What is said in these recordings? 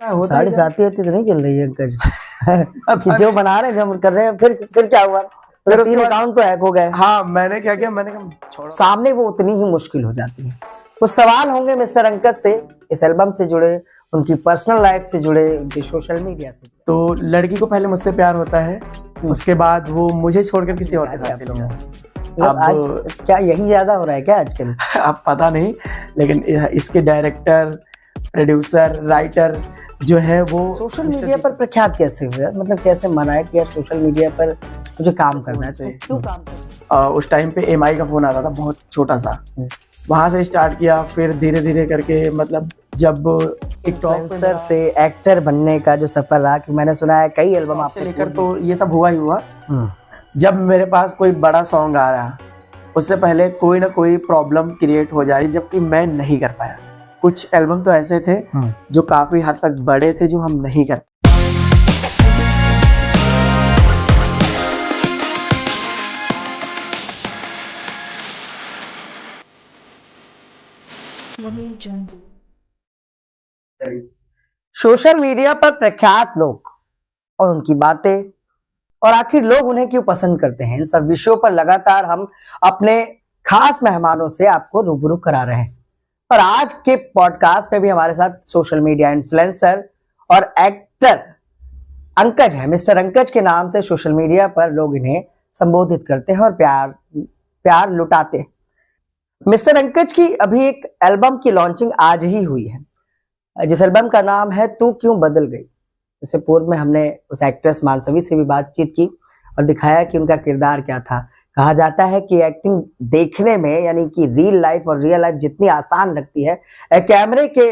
साड़ी साथी होती तो नहीं चल रही है अंकल कि जो बना रहे हैं जो हम कर रहे हैं फिर क्या हुआ? फिर 3 अकाउंट तो हैक हो गए। हाँ, मैंने क्या किया, मैंने कहा छोड़ो। सामने वो उतनी ही मुश्किल हो जाती है। कुछ सवाल होंगे मिस्टर अंकज से, इस एल्बम से जुड़े, उनकी पर्सनल लाइफ से जुड़े, उनके सोशल मीडिया से। तो लड़की को पहले मुझसे प्यार होता है, उसके बाद वो मुझे छोड़कर किसी और के साथ चली जाती है। अब क्या यही ज्यादा हो रहा है क्या आजकल? अब पता नहीं, लेकिन इसके डायरेक्टर, प्रोड्यूसर, राइटर जो है वो सोशल मीडिया पर प्रख्यात कैसे हुए? मतलब कैसे मना है कि यार सोशल मीडिया पर मुझे काम करना है, तो क्यों काम करना है? उस टाइम पे एमआई का फोन आता था, बहुत छोटा सा, वहां से स्टार्ट किया। फिर धीरे धीरे करके मतलब जब टिकटॉक से एक्टर बनने का जो सफर रहा, कि मैंने सुना है कई एल्बम आपसे लेकर, तो ये सब हुआ ही हुआ। जब मेरे पास कोई बड़ा सॉन्ग आ रहा, उससे पहले कोई ना कोई प्रॉब्लम क्रिएट हो जा रही, जबकि मैं नहीं कर पाया। कुछ एल्बम तो ऐसे थे जो काफी हद तक बड़े थे, जो हम नहीं कर। सोशल मीडिया पर प्रख्यात लोग और उनकी बातें, और आखिर लोग उन्हें क्यों पसंद करते हैं, इन सब विषयों पर लगातार हम अपने खास मेहमानों से आपको रूबरू करा रहे हैं। और आज के पॉडकास्ट में भी हमारे साथ सोशल मीडिया इन्फ्लुएंसर और एक्टर अंकज है। मिस्टर अंकज के नाम से सोशल मीडिया पर लोग इन्हें संबोधित करते हैं और प्यार लुटाते हैं। मिस्टर अंकज की अभी एक एल्बम की लॉन्चिंग आज ही हुई है, जिस एल्बम का नाम है तू क्यों बदल गई। इससे पूर्व में हमने उस एक्ट्रेस मानसवी से भी बातचीत की और दिखाया कि उनका किरदार क्या था। कहा जाता है कि एक्टिंग देखने में, यानी कि रियल लाइफ और रियल लाइफ जितनी आसान लगती है, कैमरे के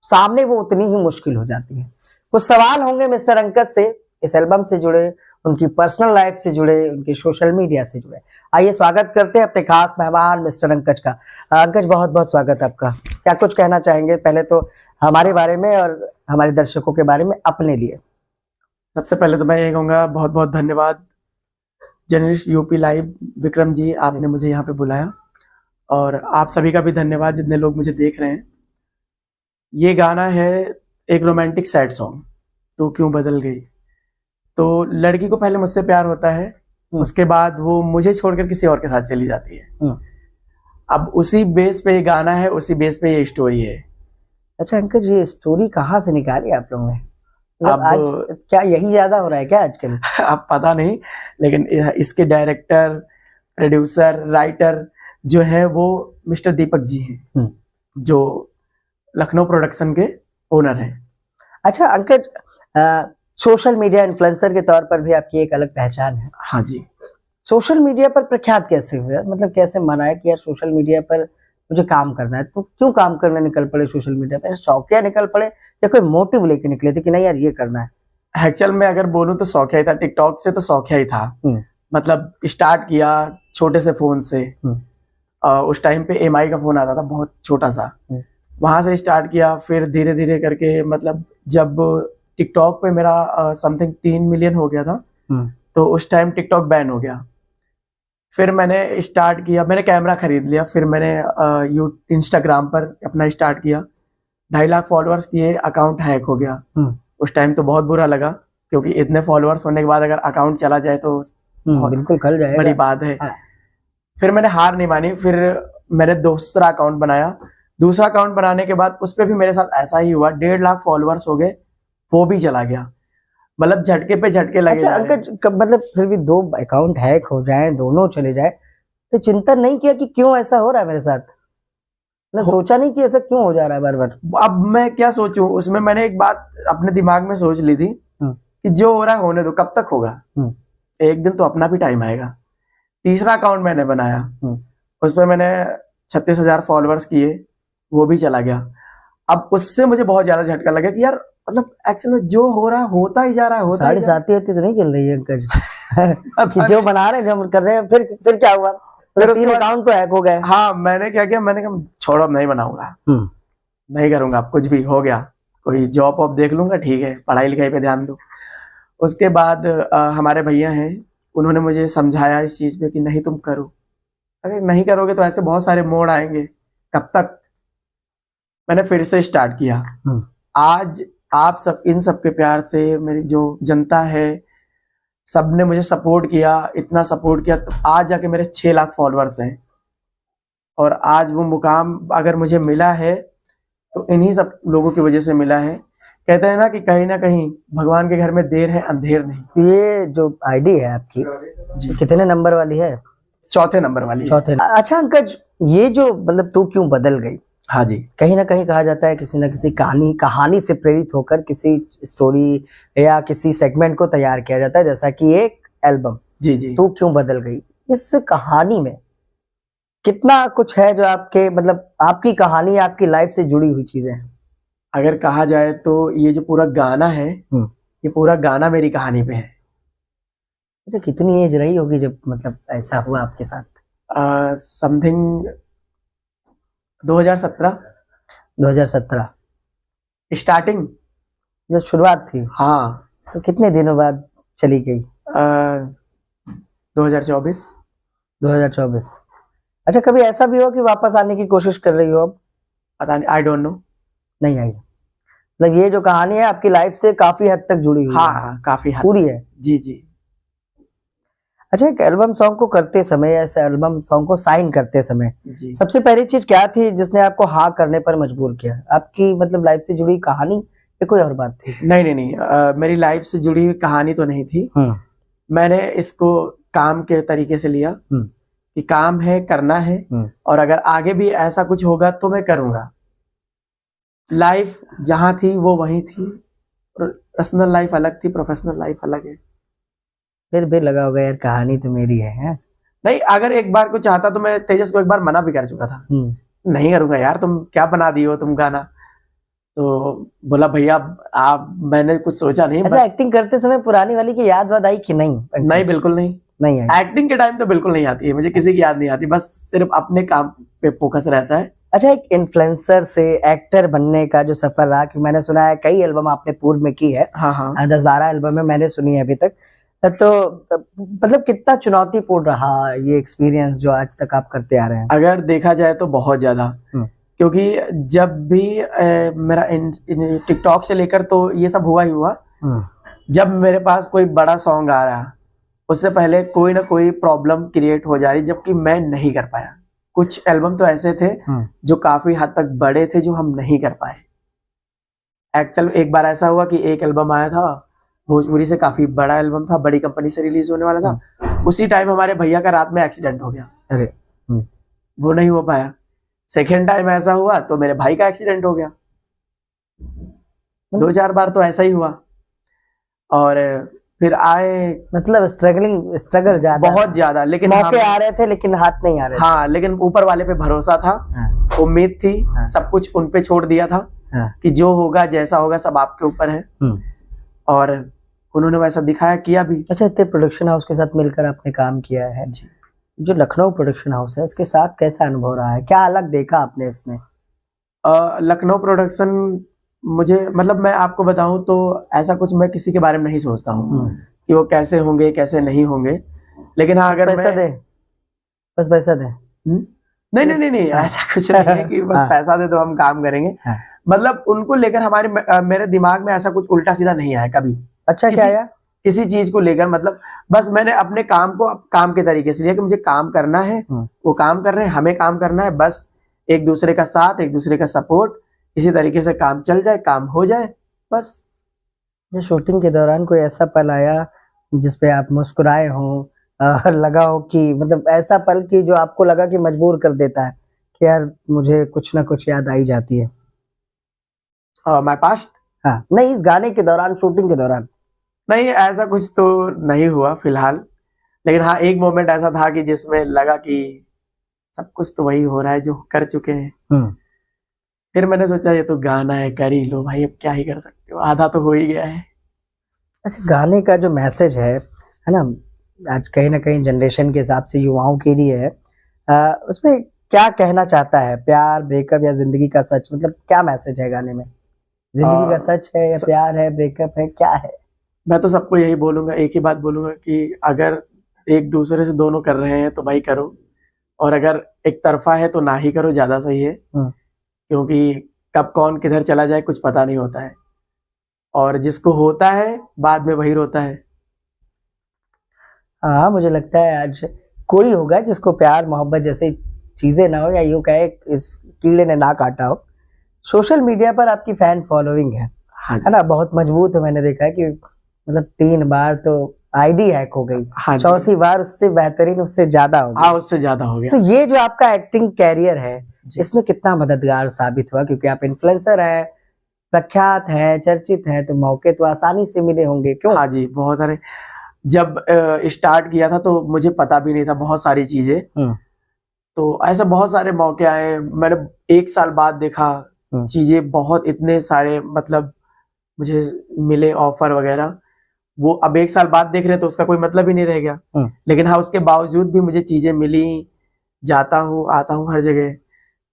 सामने वो उतनी ही मुश्किल हो जाती है। कुछ सवाल होंगे मिस्टर अंकज से, इस एल्बम से जुड़े, उनकी पर्सनल लाइफ से जुड़े, उनके सोशल मीडिया से जुड़े। आइए स्वागत करते हैं अपने खास मेहमान मिस्टर अंकज का। अंकज, बहुत बहुत स्वागत है आपका। क्या कुछ कहना चाहेंगे पहले तो हमारे बारे में और हमारे दर्शकों के बारे में अपने लिए? सबसे पहले तो मैं ये कहूँगा, बहुत बहुत धन्यवाद journalist UP live Vikram ji, आपने मुझे यहाँ पे बुलाया। और आप सभी का भी धन्यवाद जितने लोग मुझे देख रहे हैं। ये गाना है एक रोमांटिक सैड सॉन्ग, तो क्यों बदल गई। तो लड़की को पहले मुझसे प्यार होता है, उसके बाद वो मुझे छोड़कर किसी और के साथ चली जाती है। अब उसी बेस पे ये गाना है, उसी बेस पे ये स्टोरी है। अच्छा अंकल, ये स्टोरी कहाँ से निकाली आप लोगों ने? अब क्या यही ज्यादा हो रहा है क्या आजकल? अब पता नहीं, लेकिन इसके डायरेक्टर, प्रोड्यूसर, राइटर जो है वो मिस्टर दीपक जी हैं, जो लखनऊ प्रोडक्शन के ओनर हैं। अच्छा अंकल, सोशल मीडिया इन्फ्लुएंसर के तौर पर भी आपकी एक अलग पहचान है। हाँ जी। सोशल मीडिया पर प्रख्यात कैसे हुए? मतलब कैसे मना है कि यार सोशल मीडिया पर मुझे काम करना है, तो क्यों काम करने निकल पड़े सोशल मीडिया पे? शौकिया निकल पड़े या कोई मोटिव लेके निकले थे कि नहीं यार ये करना है? एक्चुअल में अगर बोलूं तो शौकिया ही था, टिकटॉक से तो शौकिया ही था। मतलब स्टार्ट किया छोटे से फोन से। उस टाइम पे एमआई का फोन आता था, बहुत छोटा सा, वहां से स्टार्ट किया। फिर धीरे धीरे करके मतलब जब टिकटॉक पे मेरा समथिंग 3 मिलियन हो गया था, तो उस टाइम टिकटॉक बैन हो गया। फिर मैंने स्टार्ट किया, मैंने कैमरा खरीद लिया। फिर मैंने इंस्टाग्राम पर अपना स्टार्ट किया। 2.5 लाख फॉलोअर्स किए, अकाउंट हैक हो गया। उस टाइम तो बहुत बुरा लगा, क्योंकि इतने फॉलोअर्स होने के बाद अगर अकाउंट चला जाए तो बिल्कुल खल जाएगा, बड़ी बात है। फिर मैंने हार नहीं मानी, फिर मैंने दूसरा अकाउंट बनाया। दूसरा अकाउंट बनाने के बाद उस पर भी मेरे साथ ऐसा ही हुआ, 1.5 लाख फॉलोअर्स हो गए, वो भी चला गया। मतलब झटके पे झटके लगे। अच्छा अंकल, मतलब फिर भी 2 अकाउंट हैक हो जाए, दोनों चले जाए, तो चिंता नहीं किया कि क्यों ऐसा हो रहा है मेरे साथ? मतलब सोचा नहीं कि ऐसा क्यों हो जा रहा है बार बार? अब मैं क्या सोचूं, उसमें मैंने एक बात अपने दिमाग में सोच ली थी कि जो हो रहा है होने दो, कब तक होगा, एक दिन तो अपना भी टाइम आएगा। तीसरा अकाउंट मैंने बनाया, उस पर मैंने 36,000 फॉलोअर्स किए, वो भी चला गया। अब उससे मुझे बहुत ज्यादा झटका लगा कि यार मतलब एक्चुअली में जो हो रहा है होता ही जा रहा है। साड़ी साथी होती तो नहीं चल रही है अंकल कि जो बना रहे हैं, जो हम कर रहे हैं, फिर क्या हुआ? फिर 3 अकाउंट तो हैक हो गए। हाँ, मैंने क्या किया, मैंने कहा छोड़ो, नहीं बनाऊंगा, नहीं करूंगा, कुछ भी हो गया, कोई जॉब वॉब देख लूंगा, ठीक है, पढ़ाई लिखाई पे ध्यान दो। उसके बाद हमारे भैया हैं, उन्होंने मुझे समझाया इस चीज पे कि नहीं तुम करो, अगर नहीं करोगे तो ऐसे बहुत सारे मोड़ आएंगे, कब तक। मैंने फिर से स्टार्ट किया। आज आप सब, इन सब के प्यार से मेरी जो जनता है, सबने मुझे सपोर्ट किया, इतना सपोर्ट किया, तो आज जाके मेरे 6 लाख फॉलोअर्स हैं। और आज वो मुकाम अगर मुझे मिला है तो इन्हीं सब लोगों की वजह से मिला है। कहते हैं ना कहीं भगवान के घर में देर है अंधेर नहीं। ये जो आईडी है आपकी, जी, कितने नंबर वाली है? चौथे नंबर वाली है। चौथे। अच्छा अंकज, ये जो मतलब तू क्यों बदल गई, हाँ जी। कहीं ना कहीं कहा जाता है किसी न किसी कहानी से प्रेरित होकर किसी स्टोरी या किसी सेगमेंट को तैयार किया जाता है, जैसा कि एक एल्बम। जी जी। तू क्यों बदल गई, इस कहानी में कितना कुछ है जो आपके मतलब आपकी कहानी, आपकी लाइफ से जुड़ी हुई चीजें हैं? अगर कहा जाए तो ये जो पूरा गाना है, ये पूरा गाना मेरी कहानी पे है। अच्छा, कितनी एज रही होगी जब मतलब ऐसा हुआ आपके साथ? समथिंग 2017 2017 स्टार्टिंग, जो शुरुआत थी। हाँ। तो कितने दिनों बाद चली गई? 2024। 2024। अच्छा, कभी ऐसा भी हो कि वापस आने की कोशिश कर रही हो अब? पता नहीं, आई डोंट नो। नहीं आई? मतलब ये जो कहानी है आपकी लाइफ से काफी हद तक जुड़ी हुई हाँ है? हाँ, काफी हद पूरी है? जी जी। अच्छा, एक एल्बम सॉन्ग को करते समय या इस एल्बम सॉन्ग को साइन करते समय जी। सबसे पहली चीज क्या थी जिसने आपको हाँ करने पर मजबूर किया? आपकी मतलब लाइफ से जुड़ी कहानी या कोई और बात थी? नहीं, मेरी लाइफ से जुड़ी हुई कहानी तो नहीं थी। मैंने इसको काम के तरीके से लिया कि काम है, करना है, और अगर आगे भी ऐसा कुछ होगा तो मैं करूंगा। लाइफ जहां थी वो वहीं थी, पर्सनल लाइफ अलग थी, प्रोफेशनल लाइफ अलग है। फिर भी लगा होगा यार कहानी तो मेरी है? नहीं, अगर एक बार को चाहता तो मैं तेजस को एक बार मना भी कर चुका था, नहीं करूंगा यार, तुम क्या बना दी हो तुम गाना। तो बोला भैया आप, मैंने कुछ सोचा नहीं। अच्छा, एक्टिंग करते समय पुरानी वाली की याद वाद आई कि नहीं? नहीं, बिल्कुल नहीं। नहीं आई? एक्टिंग के टाइम तो बिल्कुल नहीं आती है मुझे, किसी की याद नहीं आती, बस सिर्फ अपने काम पे फोकस रहता है। अच्छा, एक इन्फ्लुएंसर से एक्टर बनने का जो सफर रहा, कि मैंने सुना है कई एल्बम आपने पूर्व में की है। हाँ, 10-12 एल्बम है मैंने सुनी है अभी तक। तो मतलब कितना चुनौतीपूर्ण रहा ये एक्सपीरियंस जो आज तक आप करते आ रहे हैं? अगर देखा जाए तो बहुत ज्यादा, क्योंकि जब भी मेरा टिकटॉक से लेकर तो ये सब हुआ ही हुआ। जब मेरे पास कोई बड़ा सॉन्ग आ रहा, उससे पहले कोई ना कोई प्रॉब्लम क्रिएट हो जा रही, जबकि मैं नहीं कर पाया। कुछ एल्बम तो ऐसे थे जो काफी हद तक बड़े थे, जो हम नहीं कर पाए। एक्चुअल एक बार ऐसा हुआ कि एक एल्बम आया था भोजपुरी से, काफी बड़ा एल्बम था, बड़ी कंपनी से रिलीज होने वाला था। उसी टाइम हमारे भैया का रात में एक्सीडेंट हो गया। अरे वो नहीं हो पाया। सेकेंड टाइम ऐसा हुआ तो मेरे भाई का एक्सीडेंट हो गया। 2-4 बार तो ऐसा ही हुआ। और फिर आए, मतलब स्ट्रगल ज्यादा, बहुत ज्यादा, लेकिन मौके आ रहे थे लेकिन हाथ नहीं आ रहे थे। हाँ, लेकिन ऊपर वाले पे भरोसा था, उम्मीद थी, सब कुछ उन पे छोड़ दिया था कि जो होगा जैसा होगा सब आपके ऊपर है, और उन्होंने वैसा दिखाया, किया भी। अच्छा, इतने प्रोडक्शन हाउस के साथ मिलकर आपने काम किया है जी। जो लखनऊ प्रोडक्शन हाउस है, इसके साथ कैसा अनुभव रहा है? क्या अलग देखा आपने इसमें? लखनऊ प्रोडक्शन मुझे, मतलब मैं आपको बताऊं तो ऐसा कुछ मैं किसी के बारे में नहीं सोचता हूँ कि वो कैसे होंगे कैसे नहीं होंगे, लेकिन हाँ, अगर पैसा दे, बस पैसा दे। नहीं, ऐसा कुछ नहीं है कि बस पैसा दे तो हम काम करेंगे। मतलब उनको लेकर हमारे मेरे दिमाग में ऐसा कुछ उल्टा सीधा नहीं आया कभी। अच्छा, क्या आया? किसी चीज को लेकर, मतलब बस मैंने अपने काम को काम के तरीके से लिया कि मुझे काम करना है, वो काम कर रहे हैं, हमें काम करना है, बस एक दूसरे का साथ, एक दूसरे का सपोर्ट, इसी तरीके से काम चल जाए, काम हो जाए, बस। शूटिंग के दौरान कोई ऐसा पल आया जिसपे आप मुस्कुराए हो, लगा हो कि मतलब ऐसा पल कि जो आपको लगा कि मजबूर कर देता है कि यार मुझे कुछ ना कुछ याद आई जाती है? My past? हाँ, नहीं, इस गाने के दौरान, शूटिंग के दौरान। नहीं, ऐसा कुछ तो नहीं हुआ फिलहाल, लेकिन हाँ, एक मोमेंट ऐसा था कि जिसमें लगा कि सब कुछ तो वही हो रहा है जो कर चुके हैं। फिर मैंने सोचा ये तो गाना है, कर ही लो भाई, अब क्या ही कर सकते हो, आधा तो हो ही गया है। अच्छा, गाने का जो मैसेज है ना, आज कहीं ना कहीं जनरेशन के हिसाब से युवाओं के लिए है, उसमें क्या कहना चाहता है? प्यार, ब्रेकअप या जिंदगी का सच? मतलब क्या मैसेज है गाने में? जिंदगी का सच है या प्यार है, ब्रेकअप है, क्या है? मैं तो सबको यही बोलूंगा, एक ही बात बोलूंगा कि अगर एक दूसरे से दोनों कर रहे हैं तो भाई करो, और अगर एक तरफा है तो ना ही करो, ज्यादा सही है, क्योंकि कब कौन किधर चला जाए कुछ पता नहीं होता है। और जिसको होता है बाद में वही रोता है। हाँ, मुझे लगता है आज कोई होगा जिसको प्यार मोहब्बत जैसी चीजें ना हो, या यूं कहे इस कीड़े ने ना काटा हो। सोशल मीडिया पर आपकी फैन फॉलोइंग है हाँ है ना, बहुत मजबूत है। मैंने देखा है कि मतलब 3 बार तो आईडी हैक हो गई, हाँ जी। चौथी बार उससे बेहतरीन, उससे ज्यादा हो गई। हाँ, उससे ज्यादा हो तो गया। ये जो आपका एक्टिंग कैरियर है, जी। इसमें कितना मददगार साबित हुआ? क्योंकि आप इन्फ्लुएंसर है, प्रख्यात है, चर्चित है, तो मौके तो आसानी से मिले होंगे, क्यों? हाँ जी, बहुत सारे। जब स्टार्ट किया था तो मुझे पता भी नहीं था बहुत सारी चीजें, तो ऐसे बहुत सारे मौके आए। मैंने 1 साल बाद देखा चीजें, बहुत इतने सारे मतलब मुझे मिले ऑफर वगैरह। वो अब 1 साल बाद देख रहे हैं तो उसका कोई मतलब ही नहीं रह गया। लेकिन हाँ, उसके बावजूद भी मुझे चीजें मिली, जाता हूँ आता हूँ हर जगह।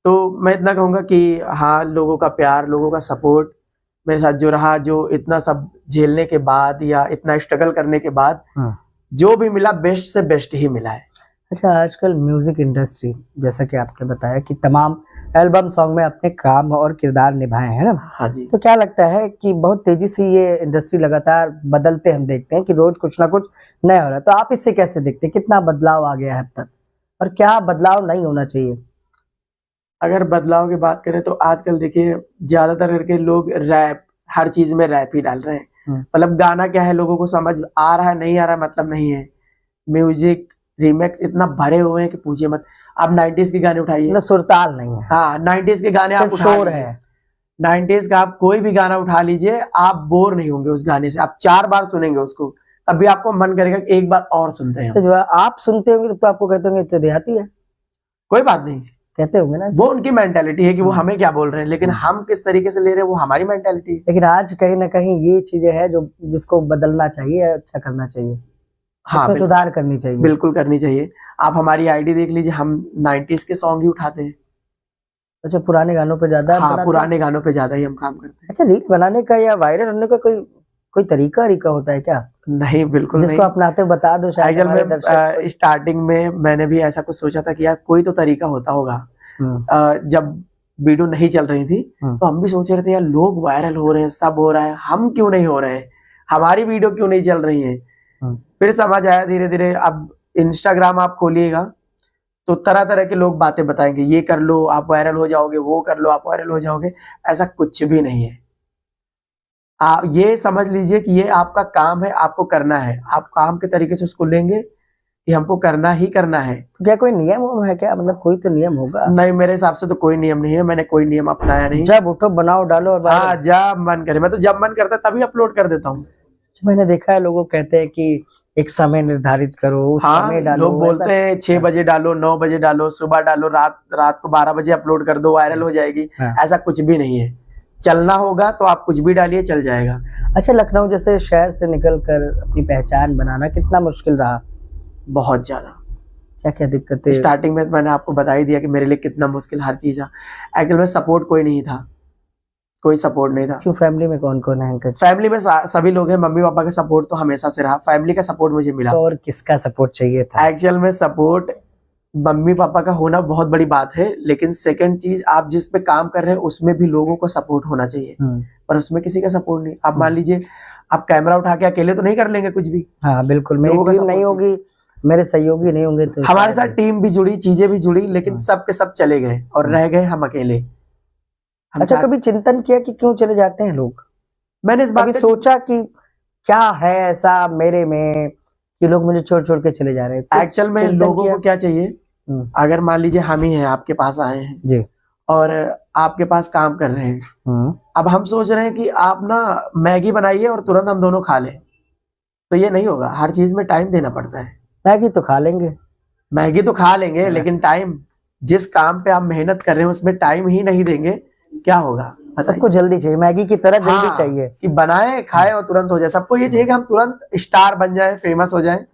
तो मैं इतना कहूंगा कि हाँ, लोगों का प्यार, लोगों का सपोर्ट मेरे साथ जो रहा, जो इतना सब झेलने के बाद या इतना स्ट्रगल करने के बाद जो भी मिला, बेस्ट से बेस्ट ही मिला है। अच्छा, आजकल म्यूजिक इंडस्ट्री, जैसा कि आपने बताया कि तमाम एल्बम सॉन्ग में अपने काम और किरदार निभाए हैं ना, हाँ जी। तो क्या लगता है कि बहुत तेजी से ये इंडस्ट्री लगातार बदलते हम देखते हैं कि रोज कुछ ना कुछ नया हो रहा है, तो आप इससे कैसे देखते हैं? कितना बदलाव आ गया है अब तक, और क्या बदलाव नहीं होना चाहिए? अगर बदलाव की बात करें तो आजकल देखिए, ज्यादातर करके लोग रैप, हर चीज में रैप ही डाल रहे हैं। मतलब गाना क्या है, लोगों को समझ आ रहा है नहीं आ रहा है मतलब नहीं है। म्यूजिक रीमेक्स इतना भरे हुए हैं कि पूछिए मत। आप 90s के गाने उठाइए, मतलब सुरताल नहीं है। हाँ, 90s के गाने आप सिर्फ उठा शोर लीजिए। है। 90s का आप कोई भी गाना उठा लीजिए, आप बोर नहीं होंगे उस गाने से। आप 4 बार सुनेंगे उसको, तब भी आपको मन करेगा कि एक बार और सुनते हैं। तो जो आप सुनते होंगे तो आपको कहते होंगे इतने देहाती है, कोई बात नहीं, कहते होंगे ना। वो उनकी मेंटालिटी है कि वो हमें क्या बोल रहे हैं, लेकिन हम किस तरीके से ले रहे हैं वो हमारी मेंटालिटी है। लेकिन आज कहीं ना कहीं ये चीजें हैं जो जिसको बदलना चाहिए, अच्छा करना चाहिए, हाँ, इसमें सुधार करनी चाहिए। बिल्कुल करनी चाहिए। आप हमारी आईडी देख लीजिए, हम 90s के सॉन्ग ही उठाते हैं। अच्छा, पुराने गानों पे ज्यादा हाँ, बनाते पुराने गानों पे ज्यादा ही हम काम करते हैं। अच्छा, रील बनाने का या वायरल होने का कोई कोई तरीका होता है क्या, नहीं, बिल्कुल जिसको नहीं। अपनाते बता दो शायद हमारे दर्शक। स्टार्टिंग में मैंने भी ऐसा कुछ सोचा था कि यार कोई तो तरीका होता होगा। जब वीडियो नहीं चल रही थी तो हम भी सोच रहे थे यार, लोग वायरल हो रहे हैं, सब हो रहा है, हम क्यों नहीं हो रहे हैं, हमारी वीडियो क्यों नहीं चल रही है। फिर समझ आया धीरे धीरे। अब इंस्टाग्राम आप खोलिएगा तो तरह तरह के लोग बातें बताएंगे, ये कर लो आप वायरल हो जाओगे, वो कर लो आप वायरल हो जाओगे। ऐसा कुछ भी नहीं है। आप ये समझ लीजिए कि ये आपका काम है, आपको करना है। आप काम के तरीके से उसको लेंगे कि हमको करना ही करना है। क्या कोई नियम है क्या, मतलब कोई तो नियम होगा? नहीं, मेरे हिसाब से तो कोई नियम नहीं है। मैंने कोई नियम अपनाया नहीं। जब उठो बनाओ डालो और हाँ, जब मन करे। मैं तो जब मन करता है तभी अपलोड कर देता हूँ। मैंने देखा है लोगों कहते हैं कि एक समय निर्धारित करो, उस समय डालो। लोग बोलते हैं 6 बजे डालो, 9 बजे डालो, सुबह डालो, रात को 12 बजे अपलोड कर दो, वायरल हो जाएगी। ऐसा कुछ भी नहीं है। चलना होगा तो आप कुछ भी डालिए, चल जाएगा। अच्छा, लखनऊ जैसे शहर से निकलकर अपनी पहचान बनाना कितना मुश्किल रहा? बहुत ज्यादा। क्या क्या दिक्कतें? स्टार्टिंग में मैंने आपको बता ही दिया कि मेरे लिए कितना मुश्किल हर चीज है। एक्चुअल में सपोर्ट कोई नहीं था, कोई सपोर्ट नहीं था। क्यों, फैमिली में कौन कौन है? फैमिली में सभी लोग हैं। मम्मी पापा का सपोर्ट तो हमेशा से रहा, फैमिली का सपोर्ट मुझे मिला। तो और किसका सपोर्ट चाहिए था? एक्चुअल में सपोर्ट मम्मी पापा का होना बहुत बड़ी बात है, लेकिन सेकंड चीज, आप जिस पे काम कर रहे हैं उसमें भी लोगों को सपोर्ट होना चाहिए। पर उसमें किसी का सपोर्ट नहीं। आप मान लीजिए, आप कैमरा उठा के अकेले तो नहीं कर लेंगे कुछ भी। हाँ बिल्कुल, मेरी टीम नहीं होगी, मेरे सहयोगी नहीं होंगे तो हमारे साथ टीम भी जुड़ी, चीजें भी जुड़ी, लेकिन सब के सब चले गए और रह गए हम अकेले। अच्छा, कभी चिंतन किया कि क्यों चले जाते हैं लोग? मैंने इस बात पे सोचा कि क्या है ऐसा मेरे में कि लोग मुझे छोड़ छोड़ के चले जा रहे हैं? एक्चुअल में लोगों को क्या चाहिए, अगर मान लीजिए हम ही हैं, आपके पास आए हैं जी और आपके पास काम कर रहे हैं। अब हम सोच रहे हैं कि आप ना मैगी बनाइए और तुरंत हम दोनों खा लें, तो ये नहीं होगा। हर चीज में टाइम देना पड़ता है। मैगी तो खा लेंगे, मैगी तो खा लेंगे, लेकिन टाइम, जिस काम पे आप मेहनत कर रहे हैं उसमें टाइम ही नहीं देंगे, क्या होगा? सबको जल्दी चाहिए, मैगी की तरह जल्दी चाहिए कि बनाए, खाए और तुरंत हो जाए। सबको ये चाहिए कि हम तुरंत स्टार बन जाए, फेमस हो जाए,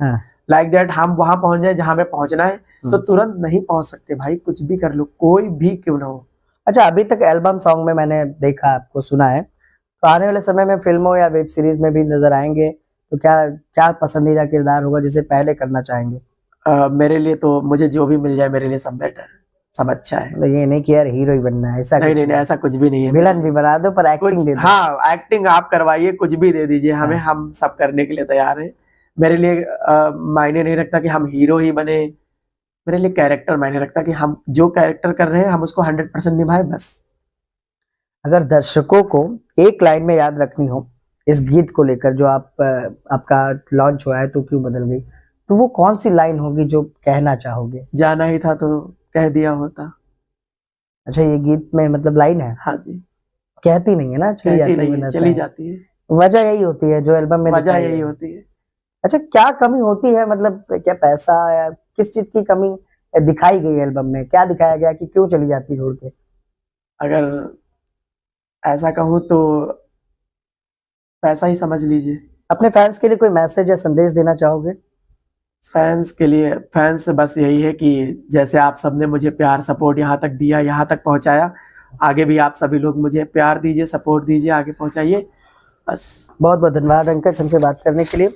लाइक दैट, हम वहां पहुंच जाए जहां पे पहुंचना है। तो तुरंत नहीं पहुंच सकते भाई, कुछ भी कर लो, कोई भी क्यों ना हो। अच्छा, अभी तक एल्बम सॉन्ग में मैंने देखा, आपको सुना है, तो आने वाले समय में फिल्मों या वेब सीरीज में भी नजर आएंगे, तो क्या क्या पसंदीदा किरदार होगा जिसे पहले करना चाहेंगे? मेरे लिए तो मुझे जो भी मिल जाए मेरे लिए सब बेटर, सब अच्छा है। मतलब ये नहीं कि यार हीरो ही बनना है, ऐसा नहीं कुछ नहीं, ऐसा कुछ भी नहीं है। विलन भी बना दो पर एक्टिंग दे दो। हाँ, एक्टिंग आप करवाइए, कुछ भी दे दीजिए हमें, हम सब करने के लिए तैयार है। मेरे लिए मायने नहीं रखता कि हम हीरो ही बने, मेरे लिए कैरेक्टर मायने रखता कि हम जो कैरेक्टर कर रहे हैं हम उसको 100% निभाए बस। अगर दर्शकों को एक लाइन में याद रखनी हो इस गीत को लेकर जो आपका लॉन्च हुआ है तो क्यों बदल गई, तो वो कौन सी लाइन होगी जो कहना चाहोगे? जाना ही था तो कह दिया होता। अच्छा, ये गीत में मतलब लाइन है? हाँ जी। कहती नहीं है ना, चली कहती जाती नहीं है, है, चली जाती है। वजह यही होती है जो एल्बम में वजह दिखाई यही है। होती है। अच्छा, क्या कमी होती है, मतलब क्या पैसा या किस चीज की कमी दिखाई गई एल्बम में? क्या दिखाया गया कि क्यों चली जाती है छोड़ के? अगर ऐसा कहूँ तो पैसा ही समझ लीजिए। अपने फैंस के लिए कोई मैसेज या संदेश देना चाहोगे? फैंस के लिए, फैंस से बस यही है कि जैसे आप सबने मुझे प्यार सपोर्ट यहाँ तक दिया, यहाँ तक पहुँचाया, आगे भी आप सभी लोग मुझे प्यार दीजिए, सपोर्ट दीजिए, आगे पहुँचाइए बस। बहुत बहुत धन्यवाद अंकज हमसे बात करने के लिए।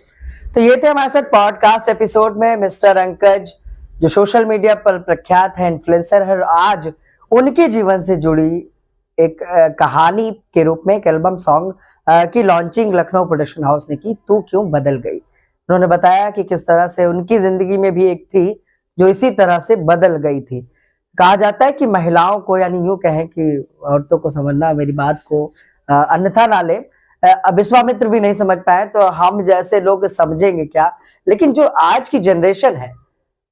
तो ये थे हमारे साथ पॉडकास्ट एपिसोड में मिस्टर अंकज, जो सोशल मीडिया पर प्रख्यात है, इन्फ्लुएंसर है, और आज उनके जीवन से जुड़ी एक कहानी के रूप में एक एल्बम सॉन्ग की लॉन्चिंग लखनऊ प्रोडक्शन हाउस ने की, तू क्यों बदल गई। उन्होंने बताया कि किस तरह से उनकी जिंदगी में भी एक थी जो इसी तरह से बदल गई थी। कहा जाता है कि महिलाओं को, यानी यूं कहें कि औरतों को समझना, मेरी बात को अन्यथा ना ले, विश्वामित्र भी नहीं समझ पाए तो हम जैसे लोग समझेंगे क्या। लेकिन जो आज की जनरेशन है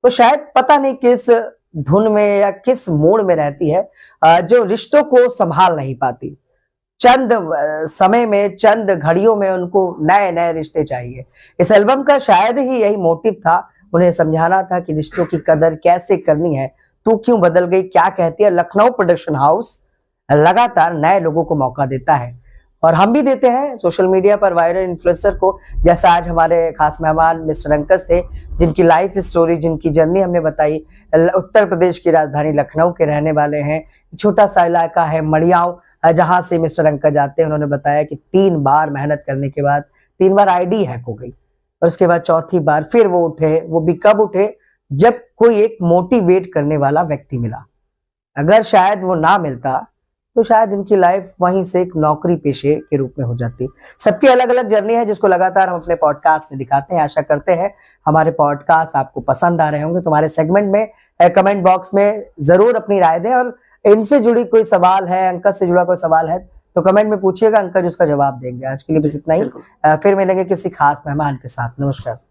वो शायद पता नहीं किस धुन में या किस मूड में रहती है, जो रिश्तों को संभाल नहीं पाती। चंद समय में, चंद घड़ियों में उनको नए नए रिश्ते चाहिए। इस एल्बम का शायद ही यही मोटिव था, उन्हें समझाना था कि रिश्तों की कदर कैसे करनी है। तू क्यों बदल गई क्या कहती है। लखनऊ प्रोडक्शन हाउस लगातार नए लोगों को मौका देता है और हम भी देते हैं सोशल मीडिया पर वायरल इन्फ्लुएंसर को, जैसा आज हमारे खास मेहमान मिस्टर अंकज थे, जिनकी लाइफ स्टोरी, जिनकी जर्नी हमने बताई। उत्तर प्रदेश की राजधानी लखनऊ के रहने वाले हैं, छोटा सा इलाका है मड़ियाव, जहां से मिस्टर अंकज आते हैं। उन्होंने बताया कि 3 बार मेहनत करने के बाद 3 बार आईडी हैक हो गई और उसके बाद चौथी बार फिर वो उठे। वो भी कब उठे? जब कोई एक मोटिवेट करने वाला व्यक्ति मिला। अगर शायद वो ना मिलता तो शायद इनकी लाइफ वहीं से एक नौकरी पेशे के रूप में हो जाती। सबकी अलग अलग जर्नी है जिसको लगातार हम अपने पॉडकास्ट में दिखाते हैं। आशा करते हैं हमारे पॉडकास्ट आपको पसंद आ रहे होंगे। तुम्हारे सेगमेंट में कमेंट बॉक्स में जरूर अपनी राय दें, और इनसे जुड़ी कोई सवाल है, अंकज से जुड़ा कोई सवाल है तो कमेंट में पूछिएगा, अंकज उसका जवाब देंगे। आज के लिए बस इतना ही, फिर मिलेंगे किसी खास मेहमान के साथ। नमस्कार।